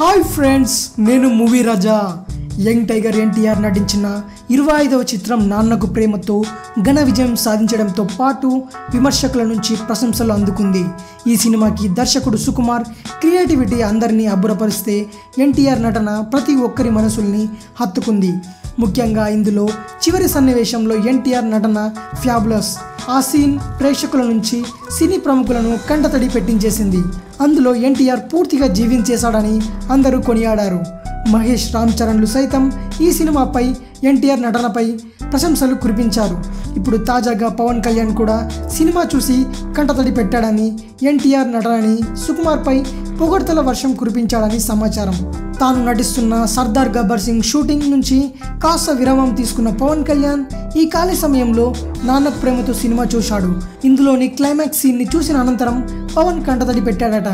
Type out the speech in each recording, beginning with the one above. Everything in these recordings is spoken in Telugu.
హాయ్ ఫ్రెండ్స్, నేను మూవీ రాజా. యంగ్ టైగర్ ఎన్టీఆర్ నటించిన 25వ చిత్రం నాన్నకు ప్రేమతో ఘన విజయం సాధించడంతో పాటు విమర్శకుల నుంచి ప్రశంసలు అందుకుంది. ఈ సినిమాకి దర్శకుడు సుకుమార్ క్రియేటివిటీ అందరినీ అబ్బురపరిస్తే ఎన్టీఆర్ నటన ప్రతి ఒక్కరి మనసుల్ని హత్తుకుంది. ముఖ్యంగా ఇందులో చివరి సన్నివేశంలో ఎన్టీఆర్ నటన ఫ్యాబులస్. ఆ సీన్ ప్రేక్షకుల నుంచి సినీ ప్రముఖులను కంటతడి పెట్టించేసింది. అందులో ఎన్టీఆర్ పూర్తిగా జీవించేశాడని అందరూ కొనియాడారు. మహేష్, రామ్ చరణ్లు సైతం ఈ సినిమాపై ఎన్టీఆర్ నటనపై ప్రశంసలు కురిపించారు. ఇప్పుడు తాజాగా పవన్ కళ్యాణ్ కూడా సినిమా చూసి కంటతడి పెట్టాడని, ఎన్టీఆర్ నటనని సుకుమార్పై పొగడ్తల వర్షం కురిపించాడని సమాచారం. తాను నటిస్తున్న సర్దార్ గబ్బర్ సింగ్ షూటింగ్ నుంచి కాస్త విరామం తీసుకున్న పవన్ కళ్యాణ్ ఈ ఖాళీ సమయంలో నాన్నకు ప్రేమతో సినిమా చూశాడు. ఇందులోని క్లైమాక్స్ సీన్ని చూసిన అనంతరం పవన్ కంటతడి పెట్టాడట.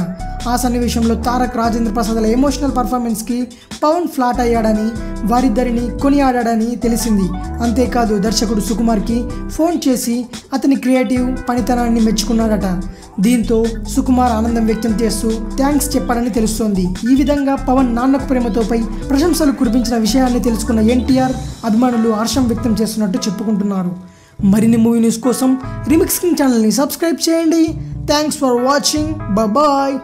ఆ సన్నివేశంలో తారక్, రాజేంద్ర ప్రసాద్ల ఎమోషనల్ పర్ఫార్మెన్స్కి పవన్ ఫ్లాట్ అయ్యాడని, వారిద్దరిని కొనియాడాడని తెలిసింది. అంతేకాదు దర్శకుడు సుకుమార్కి ఫోన్ చేసి అతని క్రియేటివ్ పనితనాన్ని మెచ్చుకున్నాడట. దీంతో సుకుమార్ ఆనందం వ్యక్తం చేస్తూ థ్యాంక్స్ చెప్పాడని తెలుస్తోంది. ఈ విధంగా పవన్ నాన్నకు ప్రేమతోపై ప్రశంసలు కురిపించిన విషయాన్ని తెలుసుకున్న ఎన్టీఆర్ అభిమానులు హర్షం వ్యక్తం చేస్తున్నట్టు చెప్పుకుంటున్నారు. మరిన్ని మూవీ న్యూస్ కోసం రీమిక్స్ కింగ్ ఛానల్ని సబ్స్క్రైబ్ చేయండి. Thanks for watching. బాయ్.